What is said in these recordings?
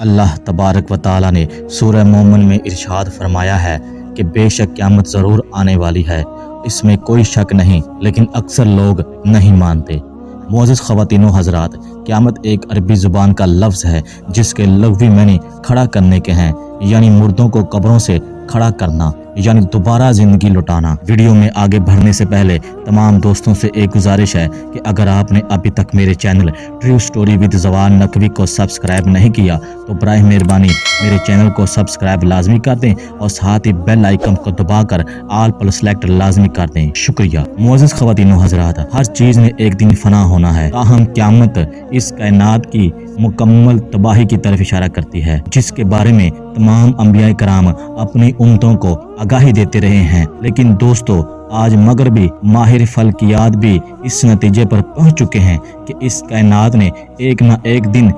اللہ تبارک و تعالی نے سورہ مومن میں ارشاد فرمایا ہے کہ بے شک قیامت ضرور آنے والی ہے، اس میں کوئی شک نہیں، لیکن اکثر لوگ نہیں مانتے۔ معزز خواتین و حضرات، قیامت ایک عربی زبان کا لفظ ہے جس کے لغوی معنی کھڑا کرنے کے ہیں، یعنی مردوں کو قبروں سے کھڑا کرنا، یعنی دوبارہ زندگی لوٹانا۔ ویڈیو میں آگے بڑھنے سے پہلے تمام دوستوں سے ایک گزارش ہے کہ اگر آپ نے ابھی تک میرے channel True Story with Zawan Naqvi کو سبسکرائب نہیں کیا تو براہ مہربانی میرے چینل کو سبسکرائب لازمی کر دیں اور ساتھ ہی بیل آئیکن کو دبا کر آل پر سلیکٹ لازمی کر دیں۔ شکریہ۔ معزز خواتین و حضرات، ہر چیز نے ایک دن فنا ہونا ہے، تاہم قیامت اس کائنات کی مکمل تباہی کی طرف اشارہ کرتی ہے، جس کے بارے میں تمام انبیاء کرام اپنی امتوں کو آگاہی دیتے رہے ہیں۔ لیکن دوستو، آج مغربی ماہر فلکیات بھی اس نتیجے پر پہنچ چکے ہیں کہ اس کائنات نے ایک نہ ایک دن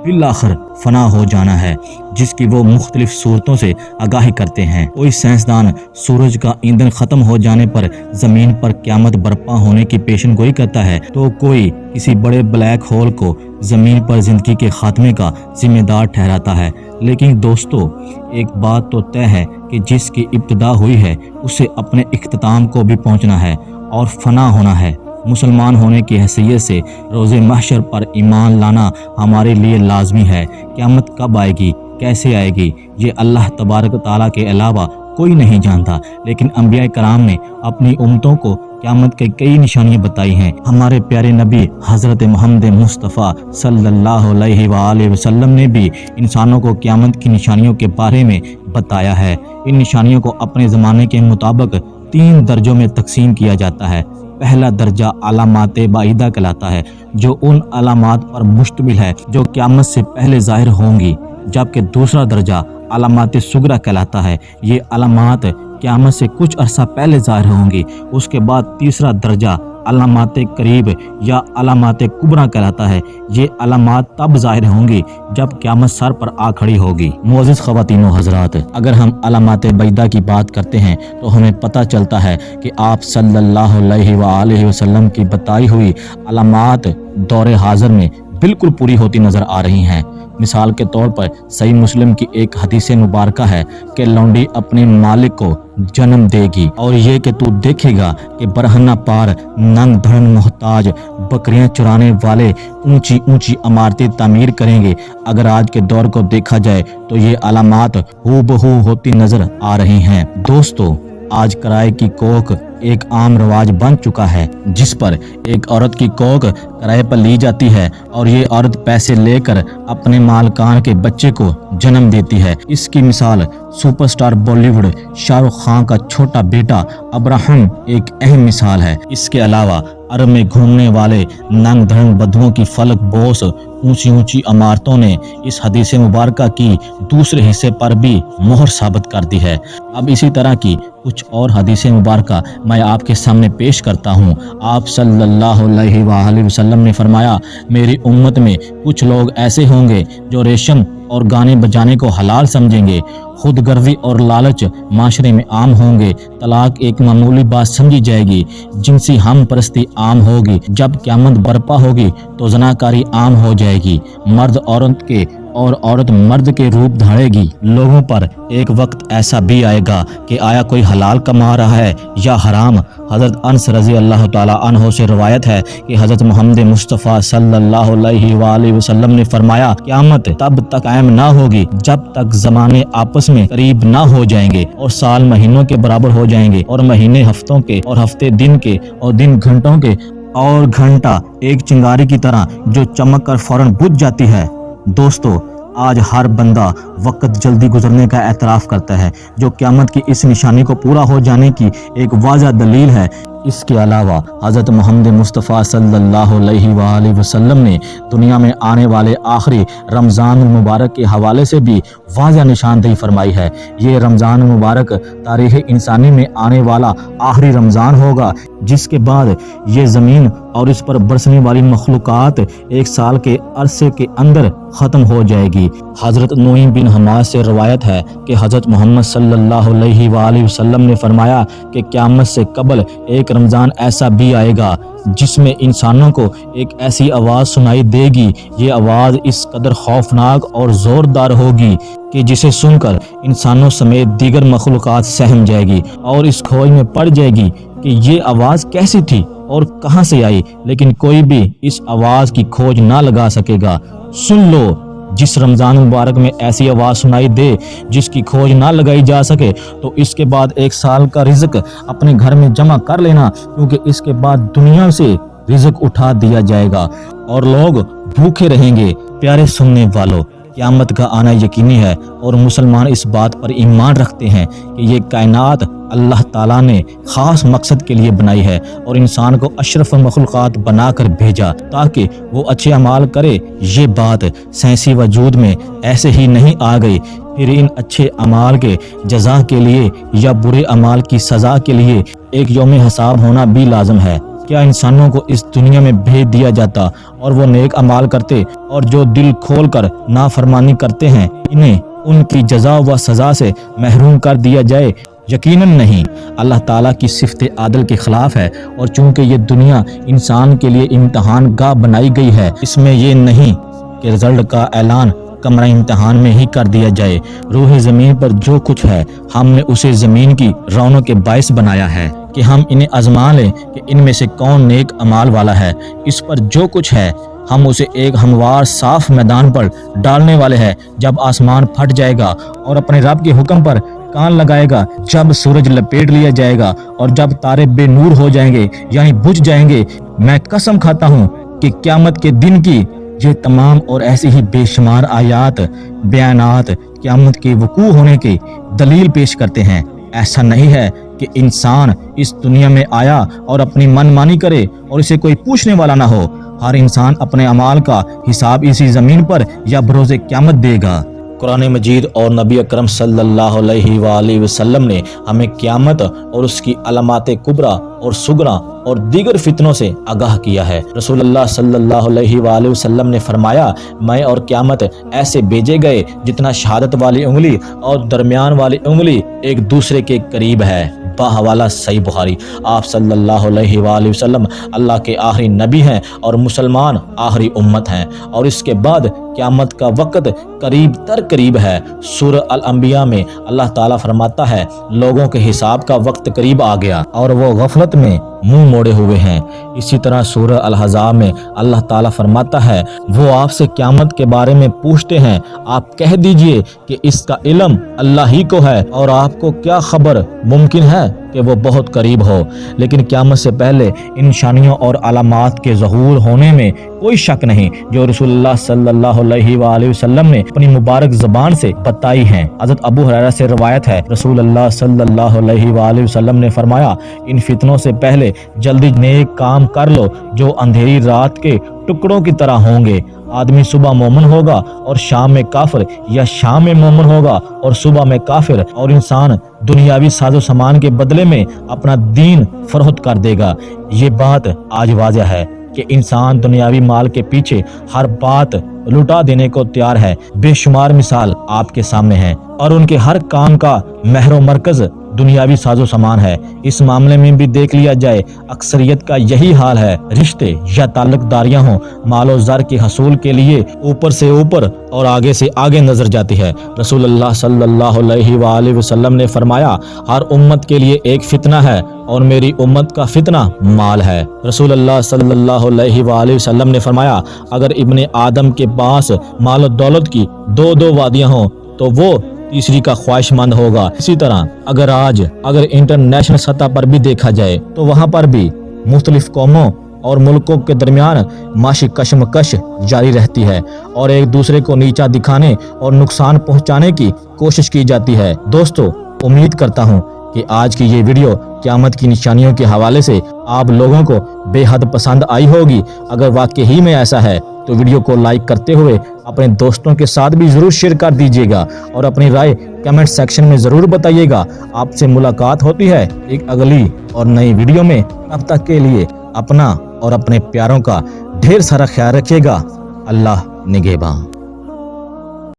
بالآخر فنا ہو جانا ہے، جس کی وہ مختلف صورتوں سے آگاہی کرتے ہیں۔ کوئی سائنسدان سورج کا ایندھن ختم ہو جانے پر زمین پر قیامت برپا ہونے کی پیشن گوئی کرتا ہے، تو کوئی کسی بڑے بلیک ہول کو زمین پر زندگی کے خاتمے کا ذمہ دار ٹھہراتا ہے۔ لیکن دوستو، ایک بات تو طے ہے کہ جس کی ابتدا ہوئی ہے اسے اپنے اختتام کو بھی پہنچنا ہے اور فنا ہونا ہے۔ مسلمان ہونے کی حیثیت سے روز محشر پر ایمان لانا ہمارے لیے لازمی ہے۔ قیامت کب آئے گی، کیسے آئے گی، یہ اللہ تبارک تعالیٰ کے علاوہ کوئی نہیں جانتا، لیکن انبیاء کرام نے اپنی امتوں کو قیامت کے کئی نشانیاں بتائی ہیں۔ ہمارے پیارے نبی حضرت محمد مصطفیٰ صلی اللہ علیہ وآلہ وسلم نے بھی انسانوں کو قیامت کی نشانیوں کے بارے میں بتایا ہے۔ ان نشانیوں کو اپنے زمانے کے مطابق 3 درجوں میں تقسیم کیا جاتا ہے۔ پہلا درجہ علامات بعیدہ کہلاتا ہے، جو ان علامات پر مشتمل ہے جو قیامت سے پہلے ظاہر ہوں گی، جبکہ دوسرا درجہ علامات صغریٰ کہلاتا ہے۔ یہ علامات قیامت سے کچھ عرصہ پہلے ظاہر ہوں گی۔ اس کے بعد تیسرا درجہ علامات قریب یا علامات کبریٰ کہلاتا ہے۔ یہ علامات تب ظاہر ہوں گی جب قیامت سر پر آ کھڑی ہوگی۔ معزز خواتین و حضرات، اگر ہم علامات بعیدہ کی بات کرتے ہیں تو ہمیں پتہ چلتا ہے کہ آپ صلی اللہ علیہ وآلہ وسلم کی بتائی ہوئی علامات دور حاضر میں بالکل پوری ہوتی نظر آ رہی ہیں۔ مثال کے طور پر صحیح مسلم کی ایک حدیث مبارکہ ہے کہ لونڈی اپنے مالک کو جنم دے گی، اور یہ کہ تو دیکھے گا کہ برہنہ پار ننگ دھڑن محتاج بکریاں چرانے والے اونچی اونچی عمارتیں تعمیر کریں گے۔ اگر آج کے دور کو دیکھا جائے تو یہ علامات ہو بہو ہوتی نظر آ رہی ہیں۔ دوستو، آج کرائے کی کوکھ ایک عام رواج بن چکا ہے، جس پر ایک عورت کی کوکھ کرائے پر لی جاتی ہے اور یہ عورت پیسے لے کر اپنے مالکان کے بچے کو جنم دیتی ہے۔ اس کی مثال super star Bali would Shah Rukh Khan کا چھوٹا بیٹا ابراہم ایک اہم مثال ہے۔ اس کے علاوہ عرب میں گھومنے والے ننگ دھڑنگ بدوؤں کی فلک بوس اونچی اونچی عمارتوں نے اس حدیث مبارکہ کی دوسرے حصے پر بھی مہر ثابت کر دی ہے۔ اب اسی طرح کی کچھ اور حدیث مبارکہ میں آپ کے سامنے پیش کرتا ہوں۔ آپ صلی اللہ علیہ وآلہ وسلم نے فرمایا، میری امت میں کچھ لوگ ایسے ہوں گے جو ریشم اور گانے بجانے کو حلال سمجھیں گے، خود گروی اور لالچ معاشرے میں عام ہوں گے، طلاق ایک معمولی بات سمجھی جائے گی، جنسی ہم پرستی عام ہوگی، جب قیامت برپا ہوگی تو زناکاری عام ہو جائے گی، مرد عورت کے اور عورت مرد کے روپ دھارے گی۔ لوگوں پر ایک وقت ایسا بھی آئے گا کہ آیا کوئی حلال کما رہا ہے یا حرام۔ حضرت انس رضی اللہ تعالیٰ عنہ سے روایت ہے کہ حضرت محمد مصطفیٰ صلی اللہ علیہ وآلہ وسلم نے فرمایا، قیامت تب تک قائم نہ ہوگی جب تک زمانے آپس میں قریب نہ ہو جائیں گے اور سال مہینوں کے برابر ہو جائیں گے اور مہینے ہفتوں کے اور ہفتے دن کے اور دن گھنٹوں کے اور گھنٹہ ایک چنگاری کی طرح جو چمک کر فوراً بجھ جاتی ہے۔ دوستو، آج ہر بندہ وقت جلدی گزرنے کا اعتراف کرتا ہے، جو قیامت کی اس نشانی کو پورا ہو جانے کی ایک واضح دلیل ہے۔ اس کے علاوہ حضرت محمد مصطفیٰ صلی اللہ علیہ وآلہ وسلم نے دنیا میں آنے والے آخری رمضان المبارک کے حوالے سے بھی واضح نشاندہی فرمائی ہے۔ یہ رمضان المبارک تاریخ انسانی میں آنے والا آخری رمضان ہوگا، جس کے بعد یہ زمین اور اس پر برسنے والی مخلوقات 1 سال کے عرصے کے اندر ختم ہو جائے گی۔ حضرت نعیم بن حماد سے روایت ہے کہ حضرت محمد صلی اللہ علیہ وآلہ وسلم نے فرمایا کہ قیامت سے قبل ایک رمضان ایسا بھی آئے گا جس میں انسانوں کو ایک ایسی آواز سنائی دے گی، یہ آواز اس قدر خوفناک اور زوردار ہوگی کہ جسے سن کر انسانوں سمیت دیگر مخلوقات سہم جائے گی اور اس کھوج میں پڑ جائے گی کہ یہ آواز کیسی تھی اور کہاں سے آئی، لیکن کوئی بھی اس آواز کی کھوج نہ لگا سکے گا۔ سن لو، جس رمضان مبارک میں ایسی آواز سنائی دے جس کی کھوج نہ لگائی جا سکے تو اس کے بعد 1 سال کا رزق اپنے گھر میں جمع کر لینا، کیونکہ اس کے بعد دنیا سے رزق اٹھا دیا جائے گا اور لوگ بھوکے رہیں گے۔ پیارے سننے والوں، قیامت کا آنا یقینی ہے اور مسلمان اس بات پر ایمان رکھتے ہیں کہ یہ کائنات اللہ تعالیٰ نے خاص مقصد کے لیے بنائی ہے اور انسان کو اشرف مخلوقات بنا کر بھیجا تاکہ وہ اچھے اعمال کرے۔ یہ بات سائنسی وجود میں ایسے ہی نہیں آ گئی، پھر ان اچھے اعمال کے جزا کے لیے یا برے اعمال کی سزا کے لیے ایک یوم حساب ہونا بھی لازم ہے۔ کیا انسانوں کو اس دنیا میں بھیج دیا جاتا اور وہ نیک اعمال کرتے اور جو دل کھول کر نافرمانی کرتے ہیں انہیں ان کی جزا و سزا سے محروم کر دیا جائے؟ یقیناً نہیں۔ اللہ تعالیٰ کی صفت عادل کے خلاف ہے، اور چونکہ یہ دنیا انسان کے لیے امتحان گاہ بنائی گئی ہے، اس میں یہ نہیں کہ رزلٹ کا اعلان کمرہ امتحان میں ہی کر دیا جائے۔ روح زمین پر جو کچھ ہے ہم نے اسے زمین کی رونق کے باعث بنایا ہے کہ ہم انہیں آزما لیں کہ ان میں سے کون نیک اعمال والا ہے۔ اس پر جو کچھ ہے ہم اسے ایک ہموار صاف میدان پر ڈالنے والے ہیں۔ جب آسمان پھٹ جائے گا اور اپنے رب کے حکم پر کان لگائے گا، جب سورج لپیٹ لیا جائے گا اور جب تارے بے نور ہو جائیں گے یعنی بجھ جائیں گے، میں قسم کھاتا ہوں کہ قیامت کے دن کی یہ تمام اور ایسی ہی بے شمار آیات بیانات قیامت کے وقوع ہونے کی دلیل پیش کرتے ہیں۔ ایسا نہیں ہے کہ انسان اس دنیا میں آیا اور اپنی من مانی کرے اور اسے کوئی پوچھنے والا نہ ہو۔ ہر انسان اپنے اعمال کا حساب اسی زمین پر یا بروز قیامت دے گا۔ قرآن مجید اور نبی اکرم صلی اللہ علیہ وآلہ وسلم نے ہمیں قیامت اور اس کی علامات کبریٰ اور صغریٰ اور دیگر فتنوں سے آگاہ کیا ہے۔ رسول اللہ صلی اللہ علیہ وآلہ وسلم نے فرمایا، میں اور قیامت ایسے بھیجے گئے جتنا شہادت والی انگلی اور درمیان والی انگلی ایک دوسرے کے قریب ہے۔ باحوالہ صحیح بخاری۔ آپ صلی اللہ علیہ وآلہ وسلم اللہ کے آخری نبی ہیں اور مسلمان آخری امت ہیں، اور اس کے بعد قیامت کا وقت قریب تر قریب ہے۔ سورہ الانبیاء میں اللہ تعالیٰ فرماتا ہے، لوگوں کے حساب کا وقت قریب آ گیا اور وہ غفلت میں منہ موڑے ہوئے ہیں۔ اسی طرح سورہ الاحزاب میں اللہ تعالیٰ فرماتا ہے، وہ آپ سے قیامت کے بارے میں پوچھتے ہیں، آپ کہہ دیجئے کہ اس کا علم اللہ ہی کو ہے، اور آپ کو کیا خبر ممکن ہے کہ وہ بہت قریب ہو۔ لیکن قیامت سے پہلے ان نشانیوں اور علامات کے ظہور ہونے میں کوئی شک نہیں جو رسول اللہ صلی اللہ علیہ وآلہ وسلم نے اپنی مبارک زبان سے بتائی ہیں۔ حضرت ابو ہریرہ سے روایت ہے، رسول اللہ صلی اللہ علیہ وآلہ وسلم نے فرمایا، ان فتنوں سے پہلے جلدی نیک کام کر لو جو اندھیری رات کے ٹکڑوں کی طرح ہوں گے۔ آدمی صبح مومن ہوگا اور شام میں کافر، یا شام میں مومن ہوگا اور صبح میں کافر، اور انسان دنیاوی ساز و سامان کے بدلے میں اپنا دین فروخت کر دے گا۔ یہ بات آج واضح ہے کہ انسان دنیاوی مال کے پیچھے ہر بات لٹا دینے کو تیار ہے۔ بے شمار مثال آپ کے سامنے ہیں اور ان کے ہر کام کا محور و مرکز دنیاوی ساز و سامان ہے۔ اس معاملے میں بھی دیکھ لیا جائے، اکثریت کا یہی حال ہے۔ رشتے یا تعلق داریاں ہوں، مال و زر کے حصول کے لیے اوپر سے اوپر اور آگے سے آگے نظر جاتی ہے۔ رسول اللہ صلی اللہ علیہ وآلہ وسلم نے فرمایا، ہر امت کے لیے ایک فتنہ ہے اور میری امت کا فتنہ مال ہے۔ رسول اللہ صلی اللہ علیہ وآلہ وسلم نے فرمایا، اگر ابن آدم کے پاس مال و دولت کی دو وادیاں ہوں تو وہ تیسری کا خواہش مند ہوگا۔ اسی طرح اگر انٹرنیشنل سطح پر بھی دیکھا جائے تو وہاں پر بھی مختلف قوموں اور ملکوں کے درمیان معاشی کشمکش جاری رہتی ہے اور ایک دوسرے کو نیچا دکھانے اور نقصان پہنچانے کی کوشش کی جاتی ہے۔ دوستو، امید کرتا ہوں کہ آج کی یہ ویڈیو قیامت کی نشانیوں کے حوالے سے آپ لوگوں کو بے حد پسند آئی ہوگی۔ اگر واقعی میں ایسا ہے تو ویڈیو کو لائک کرتے ہوئے اپنے دوستوں کے ساتھ بھی ضرور شیئر کر دیجیے گا اور اپنی رائے کمنٹ سیکشن میں ضرور بتائیے گا۔ آپ سے ملاقات ہوتی ہے ایک اگلی اور نئی ویڈیو میں۔ تب تک کے لیے اپنا اور اپنے پیاروں کا ڈھیر سارا خیال رکھیے گا۔ اللہ نگہباں۔